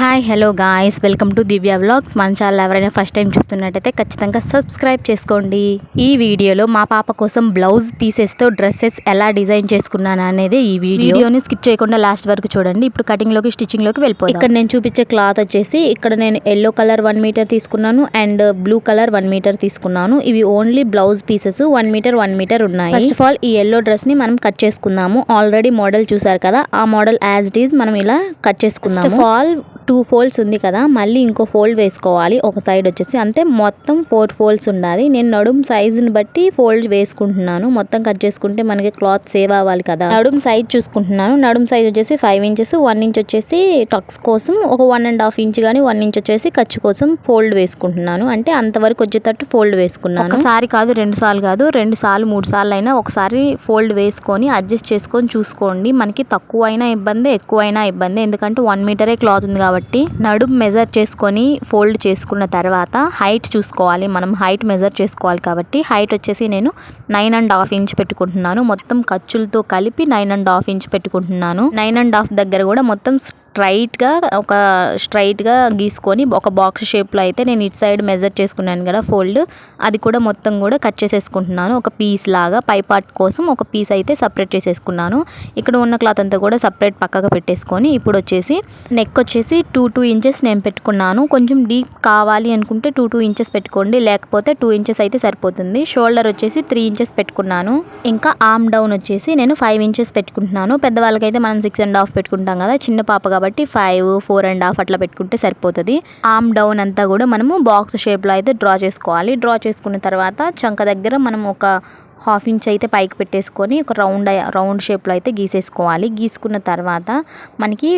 Hi hello guys, welcome to Divya vlogs. మన channel ఎవరైనా first time చూస్తున్నట్టయితే ఖచ్చితంగా సబ్స్క్రైబ్ చేసుకోండి. ఈ వీడియోలో మా పాప కోసం బ్లౌజ్ పీసెస్తో డ్రెస్సెస్ ఎలా డిజైన్ చేసుకున్నాను అనేది ఈ వీడియోని స్కిప్ చేయకుండా లాస్ట్ వరకు చూడండి. ఇప్పుడు కటింగ్లోకి స్టిచ్చింగ్లోకి వెళ్ళిపోయి ఇక్కడ నేను చూపించే క్లాత్ వచ్చేసి ఇక్కడ నేను ఎల్లో కలర్ 1 మీటర్ తీసుకున్నాను అండ్ బ్లూ కలర్ 1 మీటర్ తీసుకున్నాను. ఇవి ఓన్లీ బ్లౌజ్ పీసెస్ 1 మీటర్ ఉన్నాయి. ఫస్ట్ ఆఫ్ ఆల్ ఈ ఎల్లో డ్రెస్ని మనం కట్ చేసుకుందాము. ఆల్రెడీ మోడల్ చూసారు కదా, ఆ మోడల్ యాజ్ ఇట్ ఈజ్ మనం ఇలా కట్ చేసుకుందాము. ఫస్ట్ ఆఫ్ ఆల్ 2 ఫోల్డ్స్ ఉంది కదా, మళ్ళీ ఇంకో ఫోల్డ్ వేసుకోవాలి. ఒక సైడ్ వచ్చేసి అంతే, మొత్తం 4 ఫోల్డ్స్ ఉండాలి. నేను నడుం సైజుని బట్టి ఫోల్డ్ వేసుకుంటున్నాను. మొత్తం కట్ చేసుకుంటే మనకి క్లాత్ సేవ్ అవ్వాలి కదా. నడుం సైజ్ చూసుకుంటున్నాను. నడుం సైజ్ వచ్చేసి 5 ఇంచెస్, 1 ఇంచ్ వచ్చేసి టక్స్ కోసం, ఒక 1.5 ఇంచ్ కానీ 1 ఇంచ్ వచ్చేసి ఖర్చు కోసం ఫోల్డ్ వేసుకుంటున్నాను. అంటే అంతవరకు వచ్చేటట్టు ఫోల్డ్ వేసుకున్నాను. ఒకసారి కాదు, 2 సార్లు కాదు, 2 సార్లు 3 సార్లు అయినా ఒకసారి ఫోల్డ్ వేసుకొని అడ్జస్ట్ చేసుకొని చూసుకోండి. మనకి తక్కువ అయినా ఇబ్బంది, ఎక్కువైనా ఇబ్బంది. ఎందుకంటే 1 మీటరే క్లాత్ ఉంది కాబట్టి నడుం మెజర్ చేసుకొని ఫోల్డ్ చేసుకున్న తర్వాత హైట్ చూసుకోవాలి. మనం హైట్ మెజర్ చేసుకోవాలి కాబట్టి హైట్ వచ్చేసి నేను 9.5 ఇంచ్ పెట్టుకుంటున్నాను. మొత్తం ఖర్చులతో కలిపి 9.5 ఇంచ్ పెట్టుకుంటున్నాను. 9.5 దగ్గర కూడా మొత్తం స్ట్రైట్గా గీసుకొని ఒక బాక్స్ షేప్లో అయితే నేను ఇటు సైడ్ మెజర్ చేసుకున్నాను కదా ఫోల్డ్, అది కూడా మొత్తం కూడా కట్ చేసేసుకుంటున్నాను. ఒక పీస్ లాగా పై పార్ట్ కోసం ఒక పీస్ అయితే సపరేట్ చేసేసుకున్నాను. ఇక్కడ ఉన్న క్లాత్ అంతా కూడా సపరేట్ పక్కగా పెట్టేసుకొని ఇప్పుడు వచ్చేసి నెక్ వచ్చేసి 2 ఇంచెస్ నేను పెట్టుకున్నాను. కొంచెం డీప్ కావాలి అనుకుంటే 2 ఇంచెస్ పెట్టుకోండి, లేకపోతే 2 ఇంచెస్ అయితే సరిపోతుంది. షోల్డర్ వచ్చేసి 3 ఇంచెస్ పెట్టుకున్నాను. ఇంకా ఆర్మ్ డౌన్ వచ్చేసి నేను 5 ఇంచెస్ పెట్టుకుంటున్నాను. పెద్దవాళ్ళకైతే మనం 6.5 పెట్టుకుంటాం కదా, చిన్న పాప కాబట్టి 5, 4.5 అట్లా పెట్టుకుంటే సరిపోతుంది. ఆర్మ్ డౌన్ అంతా కూడా మనము బాక్స్ షేప్లో అయితే డ్రా చేసుకోవాలి. డ్రా చేసుకున్న తర్వాత చంక దగ్గర మనం ఒక 1/2 ఇంచ్ అయితే పైకి పెట్టేసుకొని ఒక రౌండ్ షేప్లో అయితే గీసేసుకోవాలి. గీసుకున్న తర్వాత మనకి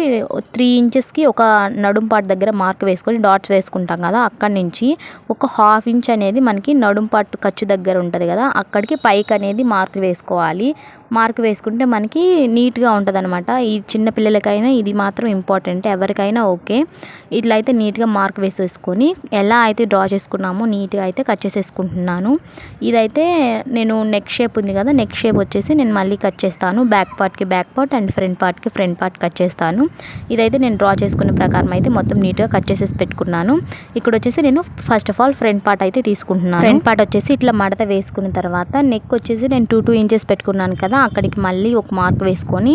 3 ఇంచెస్కి ఒక నడుం పార్ట్ దగ్గర మార్క్ వేసుకొని డాట్స్ వేసుకుంటాం కదా, అక్కడి నుంచి ఒక 1/2 ఇంచ్ అనేది మనకి నడుం పార్ట్ ఖర్చు దగ్గర ఉంటుంది కదా, అక్కడికి పైకి అనేది మార్క్ వేసుకోవాలి. మార్క్ వేసుకుంటే మనకి నీట్గా ఉంటుంది అనమాట. ఈ చిన్న పిల్లలకైనా ఇది మాత్రం ఇంపార్టెంట్, ఎవరికైనా ఓకే. ఇట్లా అయితే నీట్గా మార్క్ వేసేసుకొని ఎలా అయితే డ్రా చేసుకున్నామో నీట్గా అయితే కట్ చేసేసుకుంటున్నాను. ఇదైతే నేను నెక్ షేప్ ఉంది కదా, నెక్ షేప్ వచ్చేసి నేను మళ్ళీ కట్ చేస్తాను. బ్యాక్ పార్ట్కి బ్యాక్ పార్ట్ అండ్ ఫ్రంట్ పార్ట్కి ఫ్రంట్ పార్ట్ కట్ చేస్తాను. ఇదైతే నేను డ్రా చేసుకున్న ప్రకారం అయితే మొత్తం నీట్గా కట్ చేసేసి పెట్టుకున్నాను. ఇక్కడ వచ్చేసి నేను first of all front part అయితే తీసుకుంటున్నాను. ఫ్రంట్ పార్ట్ వచ్చేసి ఇట్లా మడత వేసుకున్న తర్వాత నెక్ వచ్చేసి నేను 2 ఇంచెస్ పెట్టుకున్నాను కదా, అక్కడికి మళ్ళీ ఒక మార్క్ వేసుకొని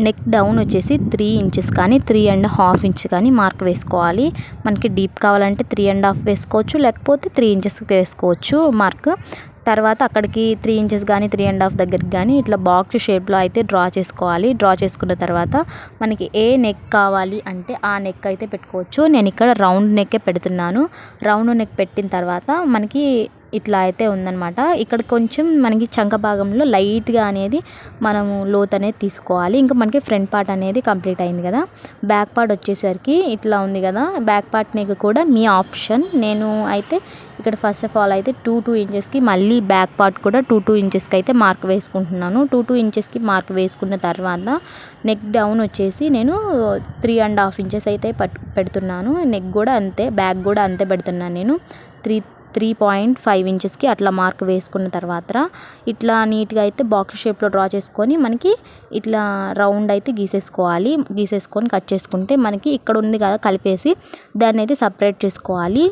నెక్ డౌన్ వచ్చేసి 3 ఇంచెస్ కానీ 3.5 ఇంచ్ కానీ మార్క్ వేసుకోవాలి. మనకి డీప్ కావాలంటే 3.5 వేసుకోవచ్చు, లేకపోతే 3 ఇంచెస్ వేసుకోవచ్చు మార్క్. తర్వాత అక్కడికి 3 ఇంచెస్ కానీ 3.5 దగ్గరికి కానీ ఇట్లా బాక్స్ షేప్లో అయితే డ్రా చేసుకోవాలి. డ్రా చేసుకున్న తర్వాత మనకి ఏ నెక్ కావాలి అంటే ఆ నెక్ అయితే పెట్టుకోవచ్చు. నేను ఇక్కడ రౌండ్ నెక్కే పెడుతున్నాను. రౌండ్ నెక్ పెట్టిన తర్వాత మనకి ఇట్లా అయితే ఉందన్నమాట. ఇక్కడ కొంచెం మనకి చంక భాగంలో లైట్గా అనేది మనము లోత్ అనేది తీసుకోవాలి. ఇంకా మనకి ఫ్రంట్ పార్ట్ అనేది కంప్లీట్ అయింది కదా. బ్యాక్ పార్ట్ వచ్చేసరికి ఇట్లా ఉంది కదా, బ్యాక్ పార్ట్ నెక్ కూడా మీ ఆప్షన్. నేను అయితే ఇక్కడ ఫస్ట్ ఆఫ్ ఆల్ అయితే 2 ఇంచెస్కి మళ్ళీ బ్యాక్ పార్ట్ కూడా 2 ఇంచెస్కి అయితే మార్క్ వేసుకుంటున్నాను. 2 ఇంచెస్కి మార్క్ వేసుకున్న తర్వాత నెక్ డౌన్ వచ్చేసి నేను 3.5 ఇంచెస్ అయితే పెడుతున్నాను. నెక్ కూడా అంతే, బ్యాక్ కూడా అంతే పెడుతున్నాను నేను. 3.5 ఇంచెస్కి అట్లా మార్క్ వేసుకున్న తర్వాత ఇట్లా నీట్గా అయితే బాక్స్ షేప్లో డ్రా చేసుకొని మనకి ఇట్లా రౌండ్ అయితే గీసేసుకొని కట్ చేసుకుంటే మనకి ఇక్కడ ఉంది కదా కలిపేసి దాన్ని అయితే సపరేట్ చేసుకోవాలి.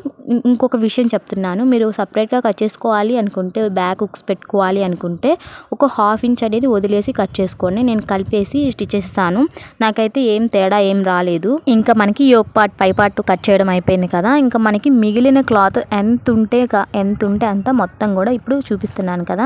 ఇంకొక విషయం చెప్తున్నాను, మీరు సపరేట్గా కట్ చేసుకోవాలి అనుకుంటే, బ్యాక్ హుక్స్ పెట్టుకోవాలి అనుకుంటే ఒక 1/2 ఇంచ్ అనేది వదిలేసి కట్ చేసుకొని నేను కలిపేసి స్టిచ్ చేస్తాను. నాకైతే ఏం తేడా ఏం రాలేదు. ఇంకా మనకి యోక్ పార్ట్ పై పార్ట్ కట్ చేయడం అయిపోయింది కదా, ఇంకా మనకి మిగిలిన క్లాత్ ఎంత ఉంటే అంత మొత్తం కూడా ఇప్పుడు చూపిస్తున్నాను కదా.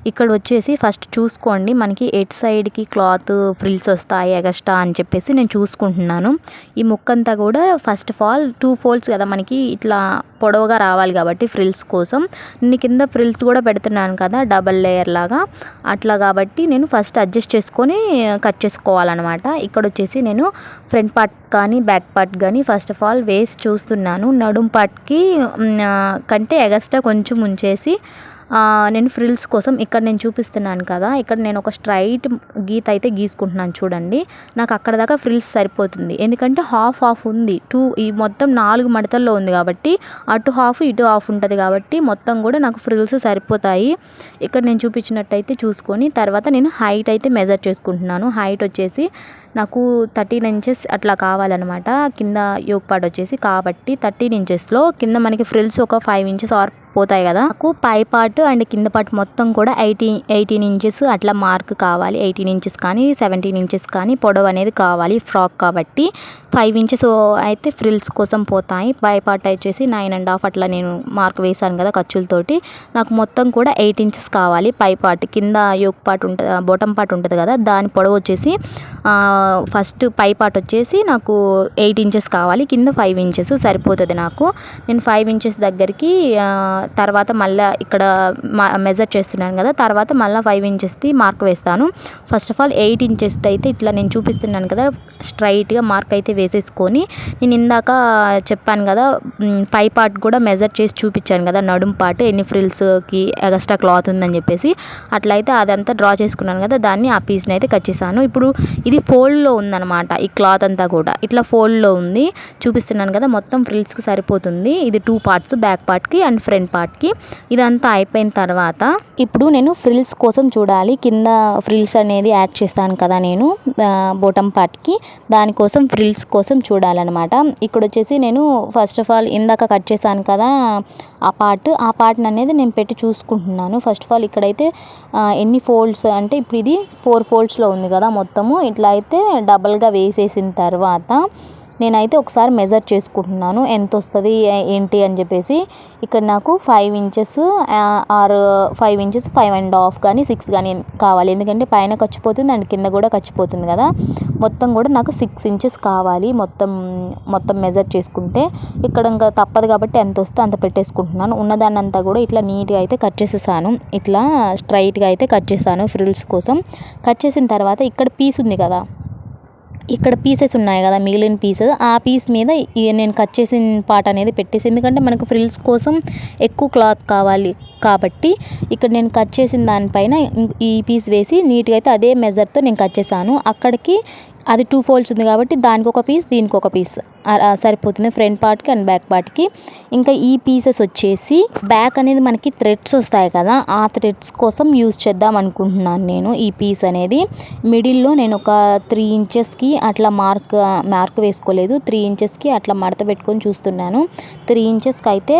ఇక్కడ వచ్చేసి ఫస్ట్ చూసుకోండి, మనకి ఎట్ సైడ్కి క్లాత్ ఫ్రిల్స్ వస్తాయి ఎగస్ట్రా అని చెప్పేసి నేను చూసుకుంటున్నాను. ఈ ముక్కంతా కూడా ఫస్ట్ ఆఫ్ ఆల్ 2 ఫోల్డ్స్ కదా మనకి ఇట్లా పొడవుగా రావాలి కాబట్టి ఫ్రిల్స్ కోసం నేను కింద ఫ్రిల్స్ కూడా పెడుతున్నాను కదా డబల్ లేయర్ లాగా, అట్లా కాబట్టి నేను ఫస్ట్ అడ్జస్ట్ చేసుకొని కట్ చేసుకోవాలన్నమాట. ఇక్కడ వచ్చేసి నేను ఫ్రంట్ పార్ట్ కానీ బ్యాక్ పార్ట్ కానీ ఫస్ట్ ఆఫ్ ఆల్ వేసి చూస్తున్నాను. నడుం పార్ట్కి కంటే ఎగస్ట్రా కొంచెం ఉంచేసి నేను ఫ్రిల్స్ కోసం ఇక్కడ నేను చూపిస్తున్నాను కదా, ఇక్కడ నేను ఒక స్ట్రైట్ గీత అయితే గీసుకుంటున్నాను చూడండి. నాకు అక్కడ దాకా ఫ్రిల్స్ సరిపోతుంది, ఎందుకంటే హాఫ్ హాఫ్ ఉంది. ఈ మొత్తం 4 మడతల్లో ఉంది కాబట్టి అటు హాఫ్ ఇటు హాఫ్ ఉంటుంది కాబట్టి మొత్తం కూడా నాకు ఫ్రిల్స్ సరిపోతాయి. ఇక్కడ నేను చూపించినట్టయితే చూసుకొని తర్వాత నేను హైట్ అయితే మెజర్ చేసుకుంటున్నాను. హైట్ వచ్చేసి నాకు 13 ఇంచెస్ అట్లా కావాలన్నమాట. కింద యోక్ పార్ట్ వచ్చేసి కాబట్టి 13 ఇంచెస్లో కింద మనకి ఫ్రిల్స్ ఒక 5 ఇంచెస్ ఆర్ పోతాయి కదా. నాకు పై పార్ట్ అండ్ కింద పార్ట్ మొత్తం కూడా 18 ఇంచెస్ అట్లా మార్క్ కావాలి. 18 ఇంచెస్ కానీ 17 ఇంచెస్ కానీ పొడవు అనేది కావాలి ఫ్రాక్ కాబట్టి. 5 ఇంచెస్ అయితే ఫ్రిల్స్ కోసం పోతాయి. పై పార్ట్ వచ్చేసి 9.5 అట్లా నేను మార్క్ వేసాను కదా ఖర్చులతోటి. నాకు మొత్తం కూడా 8 ఇంచెస్ కావాలి పై పార్ట్. కింద యోక్ పార్ట్ ఉంటుంది, బాటమ్ పార్ట్ ఉంటుంది కదా, దాని పొడవు వచ్చేసి ఫస్ట్ పై పార్ట్ వచ్చేసి నాకు 8 ఇంచెస్ కావాలి, కింద 5 ఇంచెస్ సరిపోతుంది నాకు. నేను 5 ఇంచెస్ దగ్గరికి తర్వాత మళ్ళీ ఇక్కడ మెజర్ చేస్తున్నాను కదా, తర్వాత మళ్ళీ 5 ఇంచెస్ది మార్క్ వేస్తాను. ఫస్ట్ ఆఫ్ ఆల్ 8 ఇంచెస్ అయితే ఇట్లా నేను చూపిస్తున్నాను కదా, స్ట్రైట్గా మార్క్ అయితే వేసేసుకొని, నేను ఇందాక చెప్పాను కదా పై పార్ట్ కూడా మెజర్ చేసి చూపించాను కదా, నడుం పార్ట్ ఎన్ని ఫ్రిల్స్కి ఎక్స్ట్రా క్లాత్ ఉందని చెప్పేసి, అట్లయితే అదంతా డ్రా చేసుకున్నాను కదా, దాన్ని ఆ పీస్ని అయితే కట్ చేశాను. ఇప్పుడు ఇది ఫోల్డ్లో ఉందన్నమాట, ఈ క్లాత్ అంతా కూడా ఇట్లా ఫోల్డ్లో ఉంది చూపిస్తున్నాను కదా, మొత్తం ఫ్రిల్స్కి సరిపోతుంది. ఇది 2 పార్ట్స్, బ్యాక్ పార్ట్కి అండ్ ఫ్రంట్ పార్ట్కి. ఇదంతా అయిపోయిన తర్వాత ఇప్పుడు నేను ఫ్రిల్స్ కోసం చూడాలి. కింద ఫ్రిల్స్ అనేది యాడ్ చేస్తాను కదా నేను బాటమ్ పార్ట్కి, దానికోసం ఫ్రిల్స్ కోసం చూడాలన్నమాట. ఇక్కడ వచ్చేసి నేను ఫస్ట్ ఆఫ్ ఆల్ ఇందాక కట్ చేశాను కదా ఆ పార్ట్ని అనేది నేను పెట్టి చూసుకుంటున్నాను. ఫస్ట్ ఆఫ్ ఆల్ ఇక్కడైతే ఎన్ని ఫోల్డ్స్ అంటే ఇప్పుడు ఇది 4 ఫోల్డ్స్లో ఉంది కదా మొత్తము, ఇట్లా అయితే డబల్గా వేసేసిన తర్వాత నేనైతే ఒకసారి మెజర్ చేసుకుంటున్నాను ఎంత వస్తుంది ఏంటి అని చెప్పేసి. ఇక్కడ నాకు 5 ఇంచెస్ ఆర్ 5 ఇంచెస్ 5.5 కానీ 6 కానీ కావాలి, ఎందుకంటే పైన ఖర్చుపోతుంది అండ్ కింద కూడా ఖర్చుపోతుంది కదా. మొత్తం కూడా నాకు 6 ఇంచెస్ కావాలి మొత్తం మెజర్ చేసుకుంటే. ఇక్కడ ఇంకా తప్పదు కాబట్టి ఎంత వస్తే అంత పెట్టేసుకుంటున్నాను. ఉన్నదాన్ని అంతా కూడా ఇట్లా నీట్గా అయితే కట్ చేసేసాను, ఇట్లా స్ట్రైట్గా అయితే కట్ చేశాను ఫ్రిల్స్ కోసం. కట్ చేసిన తర్వాత ఇక్కడ పీస్ ఉంది కదా, ఇక్కడ పీసెస్ ఉన్నాయి కదా మిగిలిన పీసెస్, ఆ పీస్ మీద నేను కట్ చేసిన పార్ట్ అనేది పెట్టేసి, ఎందుకంటే మనకు ఫ్రిల్స్ కోసం ఎక్కువ క్లాత్ కావాలి కాబట్టి ఇక్కడ నేను కట్ చేసిన దానిపైన ఈ పీస్ వేసి నీట్గా అయితే అదే మెజర్తో నేను కట్ చేశాను. అక్కడికి అది 2 ఫోల్డ్స్ ఉంది కాబట్టి దానికి ఒక పీస్ దీనికి ఒక పీస్ సరిపోతుంది, ఫ్రంట్ పార్ట్కి అండ్ బ్యాక్ పార్ట్కి. ఇంకా ఈ పీసెస్ వచ్చేసి బ్యాక్ అనేది మనకి థ్రెడ్స్ వస్తాయి కదా, ఆ థ్రెడ్స్ కోసం యూజ్ చేద్దాం అనుకుంటున్నాను నేను. ఈ పీస్ అనేది మిడిల్లో నేను ఒక 3 ఇంచెస్కి అట్లా మార్క్ వేసుకోలేదు, 3 ఇంచెస్కి అట్లా మడత పెట్టుకొని చూస్తున్నాను. 3 ఇంచెస్కి అయితే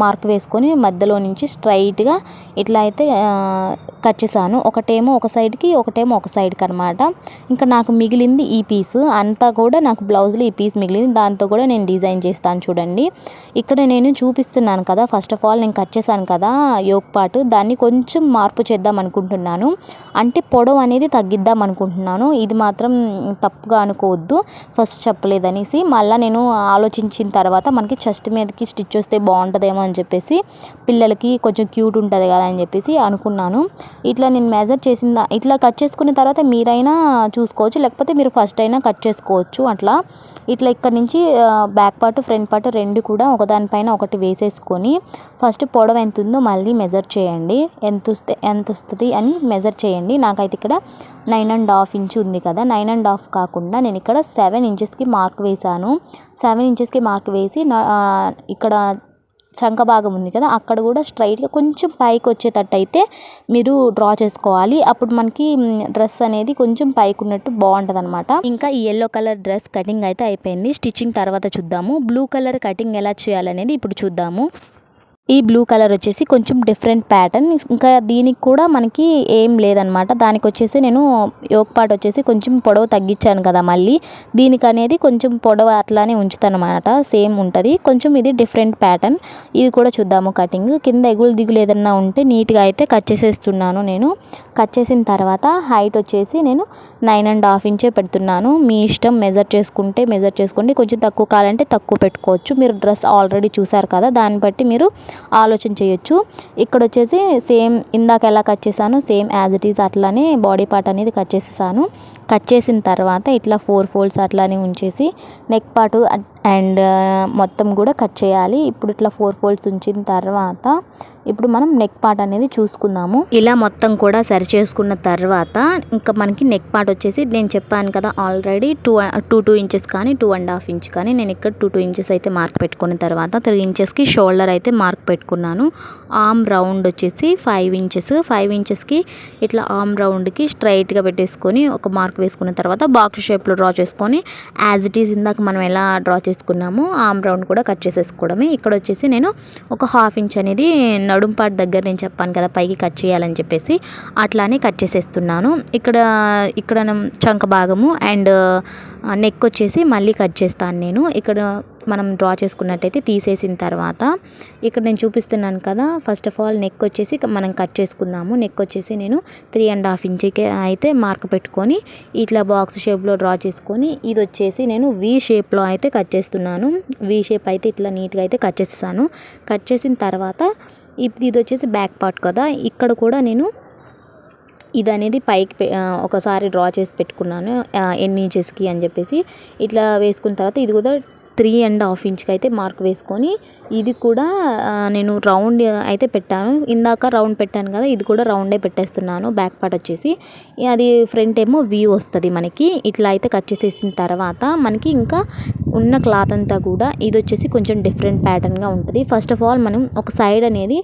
మార్క్ వేసుకొని మధ్యలో నుంచి స్ట్రైట్గా ఇట్లా అయితే కట్ చేశాను. ఒకటేమో ఒక సైడ్కి ఒకటేమో ఒక సైడ్కి అనమాట. ఇంకా నాకు మిగిలింది ఈ పీస్ అంతా కూడా, నాకు బ్లౌజ్లో ఈ పీస్ మిగిలింది, దాంతో కూడా నేను డిజైన్ చేస్తాను చూడండి. ఇక్కడ నేను చూపిస్తున్నాను కదా, ఫస్ట్ ఆఫ్ ఆల్ నేను కట్ చేశాను కదా యోక్ పార్ట్, దాన్ని కొంచెం మార్పు చేద్దాం అనుకుంటున్నాను, అంటే పొడవు అనేది తగ్గిద్దాం అనుకుంటున్నాను. ఇది మాత్రం తప్పుగా అనుకోవద్దు, ఫస్ట్ చెప్పలేదనేసి. మళ్ళీ నేను ఆలోచించిన తర్వాత మనకి చెస్ట్ మీదకి స్టిచ్ వస్తే బాగుంటుందేమో అని చెప్పేసి, పిల్లలకి కొంచెం క్యూట్ ఉంటుంది కదా అని చెప్పేసి అనుకున్నాను. ఇట్లా నేను మెజర్ చేసిన ఇట్లా కట్ చేసుకున్న తర్వాత మీరైనా చూసుకోవచ్చు, లేకపోతే మీరు ఫస్ట్ అయినా కట్ చేసుకోవచ్చు. అట్లా ఇట్లా ఇక్కడ నుంచి బ్యాక్ పార్ట్ ఫ్రంట్ పార్ట్ రెండు కూడా ఒకదానిపైన ఒకటి వేసేసుకొని ఫస్ట్ పొడవు ఎంత ఉందో మళ్ళీ మెజర్ చేయండి, ఎంత వస్తుంది అని మెజర్ చేయండి. నాకైతే ఇక్కడ 9.5 ఇంచ్ ఉంది కదా, 9.5 కాకుండా నేను ఇక్కడ 7 ఇంచెస్కి మార్క్ వేశాను. 7 ఇంచెస్కి మార్క్ వేసి ఇక్కడ చంక భాగం ఉంది కదా, అక్కడ కూడా స్ట్రైట్గా కొంచెం పైకి వచ్చేటట్టు అయితే మీరు డ్రా చేసుకోవాలి. అప్పుడు మనకి డ్రెస్ అనేది కొంచెం పైకి ఉన్నట్టు బాగుంటుంది అనమాట. ఇంకా ఈ ఎల్లో కలర్ డ్రెస్ కటింగ్ అయితే అయిపోయింది. స్టిచ్చింగ్ తర్వాత చూద్దాము. బ్లూ కలర్ కటింగ్ ఎలా చేయాలనేది ఇప్పుడు చూద్దాము. ఈ బ్లూ కలర్ వచ్చేసి కొంచెం డిఫరెంట్ ప్యాటర్న్, ఇంకా దీనికి కూడా మనకి ఏం లేదనమాట. దానికి వచ్చేసి నేను యోక్ పార్ట్ వచ్చేసి కొంచెం పొడవు తగ్గించాను కదా, మళ్ళీ దీనికి అనేది కొంచెం పొడవు అట్లానే ఉంచుతాను అనమాట, సేమ్ ఉంటుంది. కొంచెం ఇది డిఫరెంట్ ప్యాటర్న్, ఇది కూడా చూద్దాము కటింగ్. కింద ఎగులు దిగులు ఏదన్నా ఉంటే నీట్గా అయితే కట్ చేసేస్తున్నాను నేను. కట్ చేసిన తర్వాత హైట్ వచ్చేసి నేను 9.5 ఇంచే పెడుతున్నాను. మీ ఇష్టం, మెజర్ చేసుకోండి. కొంచెం తక్కువ కావాలంటే తక్కువ పెట్టుకోవచ్చు. మీరు డ్రెస్ ఆల్రెడీ చూసారు కదా, దాన్ని బట్టి మీరు ఆలోచన చేయొచ్చు. ఇక్కడ వచ్చేసి సేమ్ ఇందాక ఎలా కట్ చేశాను సేమ్ యాజ్ ఇట్ ఈజ్ అట్లానే బాడీ పార్ట్ అనేది కట్ చేసేసాను. కట్ చేసిన తర్వాత ఇట్లా 4 ఫోల్డ్స్ అట్లానే ఉంచేసి నెక్ పార్ట్ అండ్ మొత్తం కూడా కట్ చేయాలి. ఇప్పుడు ఇట్లా 4 ఫోల్డ్స్ ఉంచిన తర్వాత ఇప్పుడు మనం నెక్ పార్ట్ అనేది చూసుకుందాము. ఇలా మొత్తం కూడా సరి చేసుకున్న తర్వాత ఇంకా మనకి నెక్ పార్ట్ వచ్చేసి నేను చెప్పాను కదా ఆల్రెడీ 2 ఇంచెస్ కానీ 2.5 ఇంచ్ కానీ నేను ఇక్కడ 2 ఇంచెస్ అయితే మార్క్ పెట్టుకున్న తర్వాత 3 ఇంచెస్కి షోల్డర్ అయితే మార్క్ పెట్టుకున్నాను. ఆర్మ్ రౌండ్ వచ్చేసి 5 ఇంచెస్కి ఇట్లా ఆర్మ్ రౌండ్కి స్ట్రైట్గా పెట్టేసుకొని ఒక మార్క్ వేసుకున్న తర్వాత బాక్స్ షేప్లో డ్రా చేసుకొని యాజ్ ఇట్ ఈజ్ ఇందాక మనం ఎలా డ్రా చేసుకున్నామో ఆర్మ్ రౌండ్ కూడా కట్ చేసేసుకోవడమే. ఇక్కడ వచ్చేసి నేను ఒక 1/2 ఇంచ్ అనేది నడుం పార్ట్ దగ్గర నేను చెప్పాను కదా పైకి కట్ చేయాలని చెప్పేసి అట్లానే కట్ చేసేస్తున్నాను. ఇక్కడ చంక భాగము అండ్ నెక్ వచ్చేసి మళ్ళీ కట్ చేస్తాను నేను. ఇక్కడ మనం డ్రా చేసుకున్నట్టయితే తీసేసిన తర్వాత ఇక్కడ నేను చూపిస్తున్నాను కదా ఫస్ట్ ఆఫ్ ఆల్ నెక్ వచ్చేసి మనం కట్ చేసుకుందాము. నెక్ వచ్చేసి నేను 3.5 ఇంచ్కి అయితే మార్క్ పెట్టుకొని ఇట్లా బాక్స్ షేప్లో డ్రా చేసుకొని ఇది వచ్చేసి నేను వీ షేప్లో అయితే కట్ చేస్తున్నాను. వీ షేప్ అయితే ఇట్లా నీట్గా అయితే కట్ చేస్తాను. కట్ చేసిన తర్వాత ఇది వచ్చేసి బ్యాక్ పార్ట్ కదా, ఇక్కడ కూడా నేను ఇది అనేది పైకి ఒకసారి డ్రా చేసి పెట్టుకున్నాను ఎన్ని ఇంచెస్కి అని చెప్పేసి. ఇట్లా వేసుకున్న తర్వాత ఇది కూడా 3.5 ఇంచ్కి అయితే మార్క్ వేసుకొని ఇది కూడా నేను రౌండ్ అయితే పెట్టాను. ఇందాక రౌండ్ పెట్టాను కదా, ఇది కూడా రౌండే పెట్టేస్తున్నాను. బ్యాక్ పార్ట్ వచ్చేసి అది ఫ్రంట్ ఏమో వ్యూ వస్తుంది మనకి. ఇట్లా అయితే కట్ చేసేసిన తర్వాత మనకి ఇంకా ఉన్న క్లాత్ అంతా కూడా ఇది వచ్చేసి కొంచెం డిఫరెంట్ ప్యాటర్న్గా ఉంటుంది. ఫస్ట్ ఆఫ్ ఆల్ మనం ఒక సైడ్ అనేది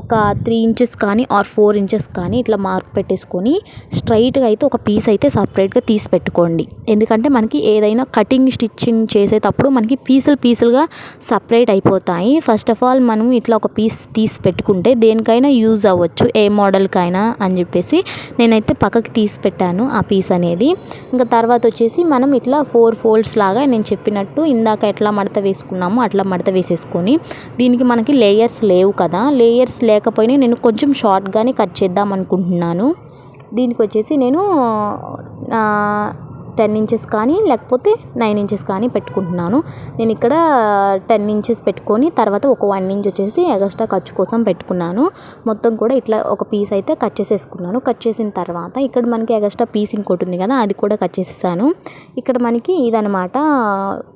ఒక 3 ఇంచెస్ కానీ ఆర్ 4 ఇంచెస్ కానీ ఇట్లా మార్క్ పెట్టేసుకొని స్ట్రైట్గా అయితే ఒక పీస్ అయితే సపరేట్గా తీసి పెట్టుకోండి. ఎందుకంటే మనకి ఏదైనా కటింగ్ స్టిచ్చింగ్ చేసేటప్పుడు మనకి పీసులుగా సపరేట్ అయిపోతాయి. ఫస్ట్ ఆఫ్ ఆల్ మనం ఇట్లా ఒక పీస్ తీసి పెట్టుకుంటే దేనికైనా యూజ్ అవ్వచ్చు, ఏ మోడల్కైనా అని చెప్పేసి నేనైతే పక్కకి తీసి పెట్టాను ఆ పీస్ అనేది. ఇంకా తర్వాత వచ్చేసి మనం ఇట్లా 4 ఫోల్డ్స్ లాగా నేను చెప్పినట్టు ఇందాక ఎట్లా మడత వేసుకున్నామో అట్లా మడత వేసేసుకొని దీనికి మనకి లేయర్స్ లేవు కదా, లేయర్స్ లేకపోయినా నేను కొంచెం షార్ట్గానే కట్ చేద్దాం అనుకుంటున్నాను. దీనికి వచ్చేసి నేను 10 ఇంచెస్ కానీ లేకపోతే 9 ఇంచెస్ కానీ పెట్టుకుంటున్నాను. నేను ఇక్కడ 10 ఇంచెస్ పెట్టుకొని తర్వాత ఒక 1 ఇంచ్ వచ్చేసి ఎక్స్ట్రా ఖర్చు కోసం పెట్టుకున్నాను. మొత్తం కూడా ఇట్లా ఒక పీస్ అయితే కట్ చేసేసుకున్నాను. కట్ చేసిన తర్వాత ఇక్కడ మనకి ఎక్స్ట్రా పీస్ ఇంకోటి ఉంది కదా, అది కూడా కట్ చేసేసాను. ఇక్కడ మనకి ఇదనమాట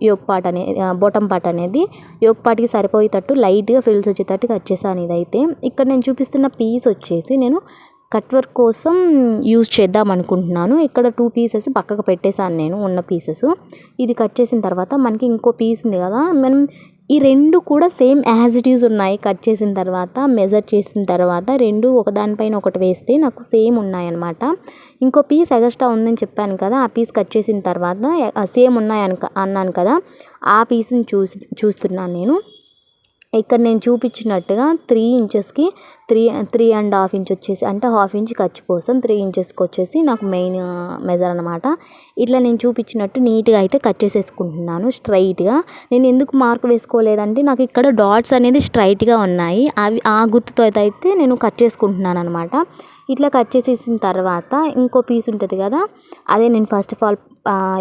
యోక్ పార్ట్ అనేది, బాటమ్ పార్ట్ అనేది యోక్ పార్ట్కి సరిపోయేటట్టు లైట్గా ఫ్రిల్స్ వచ్చేటట్టు కట్ చేశాను. ఇదైతే ఇక్కడ నేను చూపిస్తున్న పీస్ వచ్చేసి నేను కట్ వర్క్ కోసం యూజ్ చేద్దాం అనుకుంటున్నాను. ఇక్కడ 2 పీసెస్ పక్కకు పెట్టేశాను నేను ఉన్న పీసెస్. ఇది కట్ చేసిన తర్వాత మనకి ఇంకో పీస్ ఉంది కదా, మనం ఈ 2 కూడా సేమ్ యాజ్ ఇట్ ఈజ్ ఉన్నాయి. కట్ చేసిన తర్వాత మెజర్ చేసిన తర్వాత 2 ఒకదానిపైన ఒకటి వేస్తే నాకు సేమ్ ఉన్నాయన్నమాట. ఇంకో పీస్ ఎక్స్ట్రా ఉందని చెప్పాను కదా, ఆ పీస్ కట్ చేసిన తర్వాత సేమ్ ఉన్నాయి అన్నాను కదా, ఆ పీస్ని చూస్తున్నాను నేను. ఇక్కడ నేను చూపించినట్టుగా 3 ఇంచెస్కి 3.5 ఇంచ్ వచ్చేసి అంటే 1/2 ఇంచ్ ఖర్చు కోసం 3 ఇంచెస్కి వచ్చేసి నాకు మెయిన్ మెజర్ అనమాట. ఇట్లా నేను చూపించినట్టు నీట్గా అయితే కట్ చేసేసుకుంటున్నాను స్ట్రైట్గా. నేను ఎందుకు మార్క్ వేసుకోలేదంటే నాకు ఇక్కడ డాట్స్ అనేది స్ట్రైట్గా ఉన్నాయి, అవి ఆ గుర్తుతో అయితే నేను కట్ చేసుకుంటున్నాను అనమాట. ఇట్లా కట్ చేసేసిన తర్వాత ఇంకో పీస్ ఉంటుంది కదా, అదే నేను first of all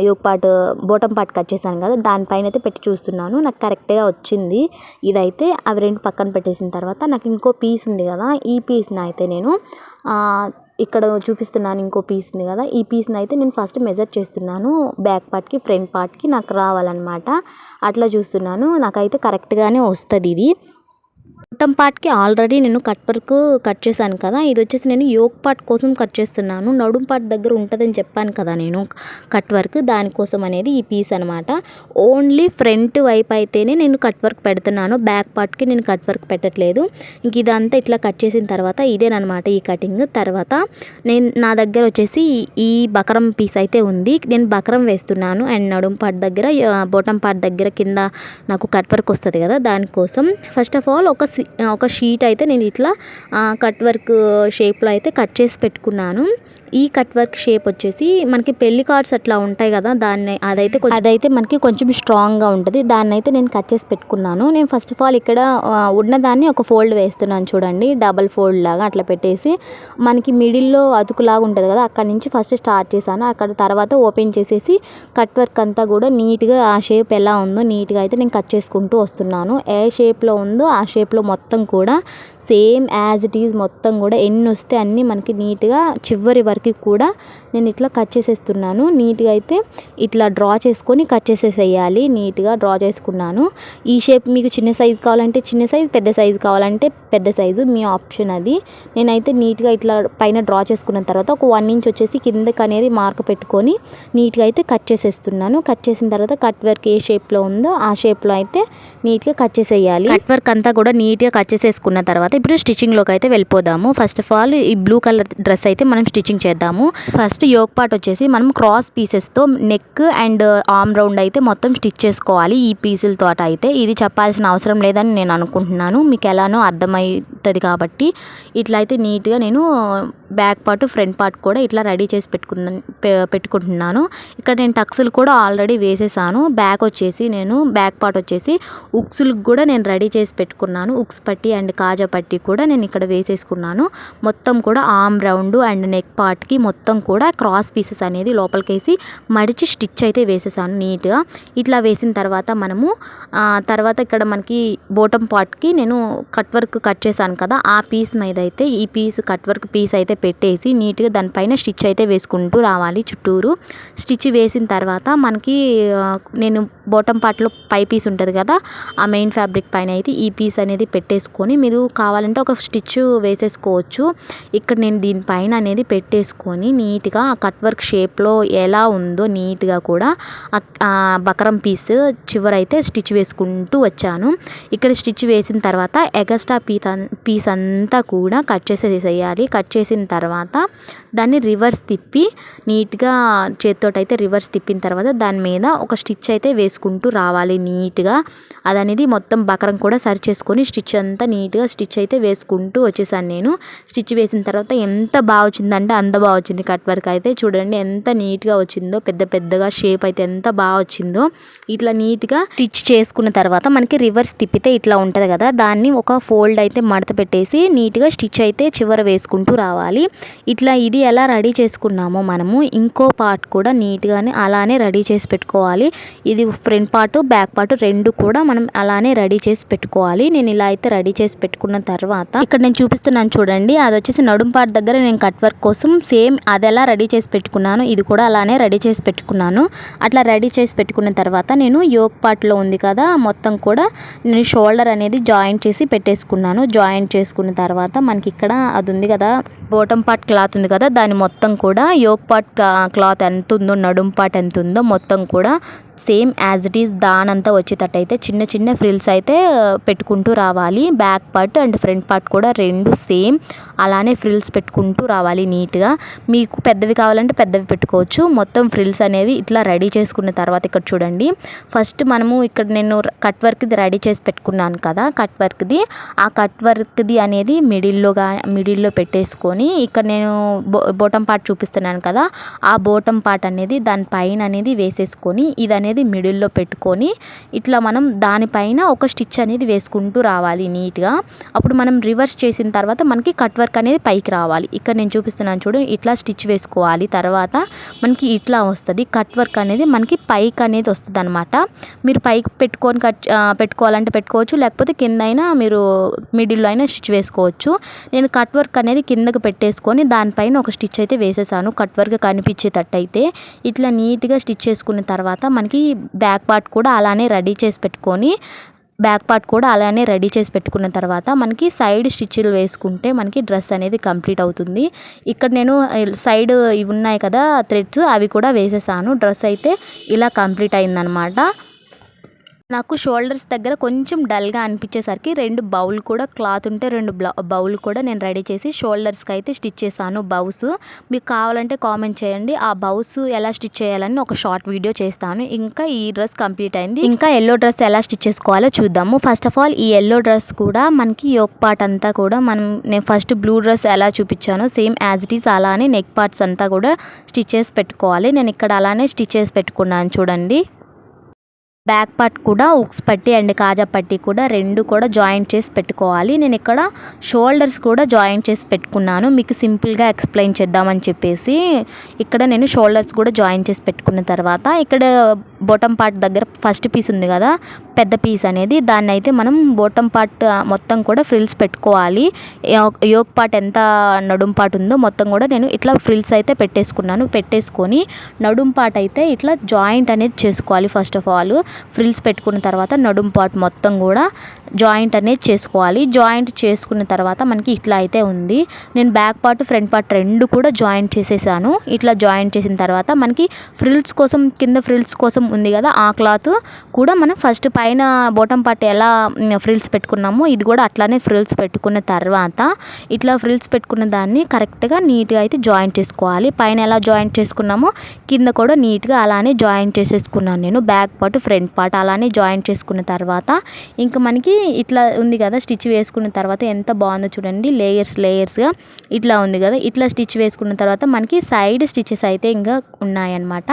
yoke part bottom part cut చేశాను కదా, దానిపైన అయితే పెట్టి చూస్తున్నాను. నాకు కరెక్ట్గా వచ్చింది. ఇదైతే అవి 2 పక్కన పెట్టేసిన తర్వాత నాకు ఇంకో పీస్ ఉంది కదా, ఈ పీస్ని అయితే నేను ఇక్కడ చూపిస్తున్నాను. ఇంకో పీస్ ఉంది కదా, ఈ పీస్ని అయితే నేను ఫస్ట్ మెజర్ చేస్తున్నాను. బ్యాక్ పార్ట్కి ఫ్రంట్ పార్ట్కి నాకు రావాలన్నమాట. అట్లా చూస్తున్నాను. నాకైతే కరెక్ట్గానే వస్తుంది. ఇది బాటమ్ పార్ట్కి ఆల్రెడీ నేను కట్ చేశాను కదా, ఇది వచ్చేసి నేను యోక్ పార్ట్ కోసం కట్ చేస్తున్నాను. నడుం పార్ట్ దగ్గర ఉంటుందని చెప్పాను కదా నేను కట్ వర్క్, దానికోసం అనేది ఈ పీస్ అనమాట. ఓన్లీ ఫ్రంట్ వైపు అయితేనే నేను కట్ వర్క్ పెడుతున్నాను, బ్యాక్ పార్ట్కి నేను కట్ వర్క్ పెట్టట్లేదు. ఇంక ఇదంతా ఇట్లా కట్ చేసిన తర్వాత ఇదేనమాట ఈ కటింగ్. తర్వాత నా దగ్గర వచ్చేసి ఈ బకరం పీస్ అయితే ఉంది, నేను బకరం వేస్తున్నాను. అండ్ నడుం పార్ట్ దగ్గర బాటమ్ పార్ట్ దగ్గర కింద నాకు కట్ వర్క్ వస్తుంది కదా, దానికోసం ఫస్ట్ ఆఫ్ ఆల్ ఒక షీట్ అయితే నేను ఇట్లా కట్ వర్క్ షేప్లో అయితే కట్ చేసి పెట్టుకున్నాను. ఈ కట్ వర్క్ షేప్ వచ్చేసి మనకి పెళ్లి కార్డ్స్ అట్లా ఉంటాయి కదా, అదైతే మనకి కొంచెం స్ట్రాంగ్గా ఉంటుంది. దాన్ని అయితే నేను కట్ చేసి పెట్టుకున్నాను. నేను ఫస్ట్ ఆఫ్ ఆల్ ఇక్కడ ఉన్నదాన్ని ఒక ఫోల్డ్ వేస్తున్నాను చూడండి, డబల్ ఫోల్డ్ లాగా అట్లా పెట్టేసి మనకి మిడిల్లో అతుకులాగా ఉంటుంది కదా, అక్కడ నుంచి ఫస్ట్ స్టార్ట్ చేశాను. అక్కడ తర్వాత ఓపెన్ చేసేసి కట్ వర్క్ అంతా కూడా నీట్గా ఆ షేప్ ఎలా ఉందో నీట్గా అయితే నేను కట్ చేసుకుంటూ వస్తున్నాను. ఏ షేప్లో ఉందో ఆ షేప్లో మొత్తం కూడా సేమ్ యాజ్ ఇట్ ఈజ్ మొత్తం కూడా ఎన్ని వస్తే అన్నీ మనకి నీట్గా చివరి వరకు కూడా నేను ఇట్లా కట్ చేసేస్తున్నాను. నీట్గా అయితే ఇట్లా డ్రా చేసుకొని కట్ చేసేసేయాలి. నీట్గా డ్రా చేసుకున్నాను. ఈ షేప్ మీకు చిన్న సైజు కావాలంటే చిన్న సైజు, పెద్ద సైజు కావాలంటే పెద్ద సైజు, మీ ఆప్షన్ అది. నేనైతే నీట్గా ఇట్లా పైన డ్రా చేసుకున్న తర్వాత ఒక 1 ఇంచ్ వచ్చేసి కిందకి అనేది మార్క్ పెట్టుకొని నీట్గా అయితే కట్ చేసేస్తున్నాను. కట్ చేసిన తర్వాత కట్ వర్క్ ఏ షేప్లో ఉందో ఆ షేప్లో అయితే నీట్గా కట్ చేసేయాలి. కట్ వర్క్ అంతా కూడా నీట్గా కట్ చేసేసుకున్న తర్వాత ఇప్పుడు స్టిచ్చింగ్లోకి అయితే వెళ్ళిపోదాము. ఫస్ట్ ఆఫ్ ఆల్ ఈ బ్లూ కలర్ డ్రెస్ అయితే మనం స్టిచ్చింగ్ చేద్దాము. ఫస్ట్ యోక్ పార్ట్ వచ్చేసి మనం క్రాస్ పీసెస్తో నెక్ అండ్ ఆర్మ్ రౌండ్ అయితే మొత్తం స్టిచ్ చేసుకోవాలి. ఈ పీసులతో అయితే ఇది చెప్పాల్సిన అవసరం లేదని నేను అనుకుంటున్నాను. మీకు ఎలానో అర్థమవుతుంది కాబట్టి ఇట్లా అయితే నీట్గా నేను బ్యాక్ పార్ట్ ఫ్రంట్ పార్ట్ కూడా ఇట్లా రెడీ చేసి పెట్టుకుంటున్నాను. ఇక్కడ నేను టక్స్లు కూడా ఆల్రెడీ వేసేసాను. బ్యాక్ పార్ట్ వచ్చేసి ఉక్స్లకు కూడా నేను రెడీ చేసి పెట్టుకున్నాను. ఉక్స్ పట్టి అండ్ కాజా పట్టి కూడా నేను ఇక్కడ వేసేసుకున్నాను. మొత్తం కూడా ఆర్మ్ రౌండ్ అండ్ నెక్ పార్ట్కి మొత్తం కూడా క్రాస్ పీసెస్ అనేది లోపలికేసి మడిచి స్టిచ్ అయితే వేసేసాను నీట్గా. ఇట్లా వేసిన తర్వాత మనము తర్వాత ఇక్కడ మనకి బోటమ్ పార్ట్కి నేను కట్ వర్క్ కట్ చేశాను కదా, ఆ పీస్ మీద అయితే ఈ పీస్ కట్ వర్క్ పీస్ అయితే పెట్టేసి నీట్గా దానిపైన స్టిచ్ అయితే వేసుకుంటూ రావాలి. చుట్టూరు స్టిచ్ వేసిన తర్వాత మనకి నేను బాటమ్ పార్ట్లో పై పీస్ ఉంటుంది కదా, ఆ మెయిన్ ఫ్యాబ్రిక్ పైన అయితే ఈ పీస్ అనేది పెట్టేసుకొని మీరు కావాలంటే ఒక స్టిచ్ వేసేసుకోవచ్చు. ఇక్కడ నేను దీనిపైన అనేది పెట్టేసుకొని నీట్గా ఆ కట్ వర్క్ షేప్లో ఎలా ఉందో నీట్గా కూడా బకరం పీస్ చివరైతే స్టిచ్ వేసుకుంటూ వచ్చాను. ఇక్కడ స్టిచ్ వేసిన తర్వాత ఎగస్ట్రా పీస్ అంతా కూడా కట్ చేసేసేయాలి. కట్ చేసిన తర్వాత దాన్ని రివర్స్ తిప్పి నీట్గా చేతితోటైతే రివర్స్ తిప్పిన తర్వాత దాని మీద ఒక స్టిచ్ అయితే వేసుకుంటూ రావాలి నీట్గా. అదనేది మొత్తం బకరం కూడా సరి చేసుకొని స్టిచ్ అంతా నీట్గా స్టిచ్ అయితే వేసుకుంటూ వచ్చేసాను నేను. స్టిచ్ వేసిన తర్వాత ఎంత బాగా వచ్చిందంటే అంత బాగా వచ్చింది. కట్ వర్క్ అయితే చూడండి ఎంత నీట్గా వచ్చిందో, పెద్దగా షేప్ అయితే ఎంత బాగా వచ్చిందో. ఇట్లా నీట్గా స్టిచ్ చేసుకున్న తర్వాత మనకి రివర్స్ తిప్పితే ఇట్లా ఉంటుంది కదా, దాన్ని ఒక ఫోల్డ్ అయితే మడత పెట్టేసి నీట్గా స్టిచ్ అయితే చివర వేసుకుంటూ రావాలి. ఇట్లా ఇది ఎలా రెడీ చేసుకున్నామో మనము ఇంకో పార్ట్ కూడా నీట్గానే అలానే రెడీ చేసి పెట్టుకోవాలి. ఇది ఫ్రంట్ పార్ట్ బ్యాక్ పార్ట్ రెండు కూడా మనం అలానే రెడీ చేసి పెట్టుకోవాలి. నేను ఇలా అయితే రెడీ చేసి పెట్టుకున్న తర్వాత ఇక్కడ నేను చూపిస్తున్నాను చూడండి, అది వచ్చేసి నడుం పార్ట్ దగ్గర నేను కట్ వర్క్ కోసం సేమ్ అది ఎలా రెడీ చేసి పెట్టుకున్నాను ఇది కూడా అలానే రెడీ చేసి పెట్టుకున్నాను. అట్లా రెడీ చేసి పెట్టుకున్న తర్వాత నేను యోక్ పార్ట్లో ఉంది కదా మొత్తం కూడా నేను షోల్డర్ అనేది జాయింట్ చేసి పెట్టేసుకున్నాను. జాయింట్ చేసుకున్న తర్వాత మనకి ఇక్కడ అది ఉంది కదా బాటమ్ పార్ట్ క్లాత్ ఉంది కదా, దాని మొత్తం కూడా యోక్ పార్ట్ క్లాత్ ఎంత ఉందో నడుం పార్ట్ ఎంత ఉందో మొత్తం కూడా సేమ్ యాజ్ ఇట్ ఈజ్ దానంతా వచ్చేటట్టయితే చిన్న ఫ్రిల్స్ అయితే పెట్టుకుంటూ రావాలి. Back part and front part కూడా రెండు సేమ్ అలానే ఫ్రిల్స్ పెట్టుకుంటూ రావాలి నీట్గా. మీకు పెద్దవి కావాలంటే పెద్దవి పెట్టుకోవచ్చు. మొత్తం ఫ్రిల్స్ అనేవి ఇట్లా రెడీ చేసుకున్న తర్వాత ఇక్కడ చూడండి, ఫస్ట్ మనము ఇక్కడ నేను కట్ వర్క్ది రెడీ చేసి పెట్టుకున్నాను కదా, కట్ వర్క్ది అనేది మిడిల్లో పెట్టేసుకొని ఇక్కడ నేను బోటమ్ పార్ట్ చూపిస్తున్నాను కదా, ఆ బోటమ్ పార్ట్ అనేది దానిపైన అనేది వేసేసుకొని ఇది అనేది మిడిల్లో పెట్టుకొని ఇట్లా మనం దానిపైన ఒక స్టిచ్ అనేది వేసుకుంటూ రావాలి నీట్గా. అప్పుడు మనం రివర్స్ చేసిన తర్వాత మనకి కట్ వర్క్ అనేది పైకి రావాలి. ఇక్కడ నేను చూపిస్తున్నాను చూడు, ఇట్లా స్టిచ్ వేసుకోవాలి. తర్వాత మనకి ఇట్లా వస్తుంది కట్ వర్క్ అనేది మనకి పైకి అనేది వస్తుంది అనమాట. మీరు పైకి పెట్టుకోవాలంటే పెట్టుకోవచ్చు, లేకపోతే కింద అయినా మీరు మిడిల్లో అయినా స్టిచ్ వేసుకోవచ్చు. నేను కట్ వర్క్ అనేది కిందకి పెట్టేసుకొని దానిపైన ఒక స్టిచ్ అయితే వేసేసాను కట్ వర్క్ కనిపించేటట్టు అయితే. ఇట్లా నీట్గా స్టిచ్ చేసుకున్న తర్వాత మనకి బ్యాక్ పార్ట్ కూడా అలానే రెడీ చేసి పెట్టుకున్న తర్వాత మనకి సైడ్ స్టిచ్లు వేసుకుంటే మనకి డ్రెస్ అనేది కంప్లీట్ అవుతుంది. ఇక్కడ నేను సైడ్ ఇవి ఉన్నాయి కదా థ్రెడ్స్, అవి కూడా వేసేసాను. డ్రెస్ అయితే ఇలా కంప్లీట్ అయిందనమాట. నాకు షోల్డర్స్ దగ్గర కొంచెం డల్గా అనిపించేసరికి 2 బౌల్ కూడా క్లాత్ ఉంటే 2 బౌల్ కూడా నేను రెడీ చేసి షోల్డర్స్కి అయితే స్టిచ్ చేశాను. బౌస్ మీకు కావాలంటే కామెంట్ చేయండి, ఆ బౌస్ ఎలా స్టిచ్ చేయాలని ఒక షార్ట్ వీడియో చేస్తాను. ఇంకా ఈ డ్రెస్ కంప్లీట్ అయింది. ఇంకా ఎల్లో డ్రెస్ ఎలా స్టిచ్ చేసుకోవాలో చూద్దాము. ఫస్ట్ ఆఫ్ ఆల్ ఈ ఎల్లో డ్రెస్ కూడా మనకి యోక్ పార్ట్ అంతా కూడా నేను ఫస్ట్ బ్లూ డ్రెస్ ఎలా చూపించానో సేమ్ యాజ్ ఇట్ ఈస్ అలానే నెక్ పార్ట్స్ అంతా కూడా స్టిచ్ చేసి పెట్టుకోవాలి. నేను ఇక్కడ అలానే స్టిచ్ చేసి పెట్టుకున్నాను చూడండి. బ్యాక్ పార్ట్ కూడా ఉక్స్ పట్టి అండ్ కాజా పట్టి కూడా రెండు కూడా జాయింట్ చేసి పెట్టుకోవాలి. నేను ఇక్కడ షోల్డర్స్ కూడా జాయింట్ చేసి పెట్టుకున్నాను, మీకు సింపుల్గా ఎక్స్ప్లెయిన్ చేద్దామని చెప్పేసి. ఇక్కడ నేను షోల్డర్స్ కూడా జాయింట్ చేసి పెట్టుకున్న తర్వాత ఇక్కడ బాటమ్ పార్ట్ దగ్గర ఫస్ట్ పీస్ ఉంది కదా, పెద్ద పీస్ అనేది, దాన్ని అయితే మనం బాటమ్ పార్ట్ మొత్తం కూడా ఫ్రిల్స్ పెట్టుకోవాలి. యోక్ పార్ట్ ఎంత నడుం పార్ట్ ఉందో మొత్తం కూడా నేను ఇట్లా ఫ్రిల్స్ అయితే పెట్టేసుకున్నాను. పెట్టేసుకొని నడుం పార్ట్ అయితే ఇట్లా జాయింట్ అనేది చేసుకోవాలి. ఫస్ట్ ఆఫ్ ఆల్ ఫ్రిల్స్ పెట్టుకున్న తర్వాత నడుం పార్ట్ మొత్తం కూడా జాయింట్ అనేది చేసుకోవాలి. జాయింట్ చేసుకున్న తర్వాత మనకి ఇట్లా అయితే ఉంది. నేను బ్యాక్ పార్ట్ ఫ్రంట్ పార్ట్ రెండు కూడా జాయింట్ చేసేసాను. ఇట్లా జాయింట్ చేసిన తర్వాత మనకి ఫ్రిల్స్ కోసం, కింద ఫ్రిల్స్ కోసం ఉంది కదా ఆ క్లాత్ కూడా మనం ఫస్ట్ పైన బాటమ్ పార్ట్ ఎలా ఫ్రిల్స్ పెట్టుకున్నామో ఇది కూడా అట్లానే ఫ్రిల్స్ పెట్టుకున్న తర్వాత ఇట్లా ఫ్రిల్స్ పెట్టుకున్న దాన్ని కరెక్ట్గా నీట్గా అయితే జాయింట్ చేసుకోవాలి. పైన ఎలా జాయింట్ చేసుకున్నామో కింద కూడా నీట్గా అలానే జాయింట్ చేసేసుకున్నాను నేను. బ్యాక్ పార్ట్ ఫ్రంట్ పార్ట్ అలానే జాయింట్ చేసుకున్న తర్వాత ఇంకా మనకి ఇట్లా ఉంది కదా, స్టిచ్ వేసుకున్న తర్వాత ఎంత బాగుందో చూడండి, లేయర్స్గా ఇట్లా ఉంది కదా. ఇట్లా స్టిచ్ వేసుకున్న తర్వాత మనకి సైడ్ స్టిచెస్ అయితే ఇంకా ఉన్నాయన్నమాట.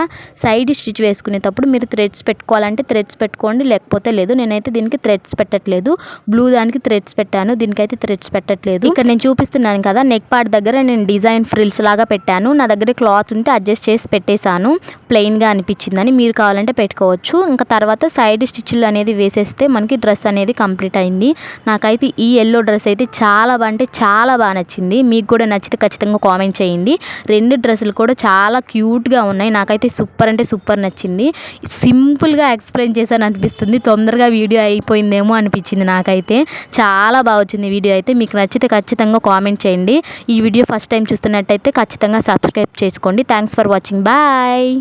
సైడ్ స్టిచ్ వేసుకునేటప్పుడు మీరు థ్రెడ్స్ పెట్టుకోవాలంటే థ్రెడ్స్ పెట్టుకోండి, లేకపోతే లేదు. నేనైతే దీనికి థ్రెడ్స్ పెట్టట్లేదు, బ్లూ దానికి థ్రెడ్స్ పెట్టాను, దీనికైతే థ్రెడ్స్ పెట్టట్లేదు. ఇక్కడ నేను చూపిస్తున్నాను కదా, నెక్ పార్ట్ దగ్గర నేను డిజైన్ ఫ్రిల్స్ లాగా పెట్టాను. నా దగ్గర క్లాత్ ఉంటే అడ్జస్ట్ చేసి పెట్టేశాను, ప్లెయిన్గా అనిపించిందని. మీరు కావాలంటే పెట్టుకోవచ్చు. ఇంకా తర్వాత సైడ్ స్టిచ్లు అనేది వేసేస్తే మనకి డ్రెస్ అనేది కంప్లీట్ అయింది. నాకైతే ఈ ఎల్లో డ్రెస్ అయితే చాలా బాగా నచ్చింది. మీకు కూడా నచ్చితే ఖచ్చితంగా కామెంట్ చేయండి. రెండు డ్రెస్సులు కూడా చాలా క్యూట్గా ఉన్నాయి. నాకైతే సూపర్ అంటే సూపర్ నచ్చింది. సింపుల్గా ఎక్స్ప్లెయిన్ చేశాను అనిపిస్తుంది, తొందరగా వీడియో అయిపోయిందేమో అనిపించింది నాకైతే. చాలా బాగా వచ్చింది వీడియో అయితే. మీకు నచ్చితే ఖచ్చితంగా కామెంట్ చేయండి. ఈ వీడియో ఫస్ట్ టైం చూస్తున్నట్టయితే ఖచ్చితంగా సబ్స్క్రైబ్ చేసుకోండి. Thanks for watching. బాయ్.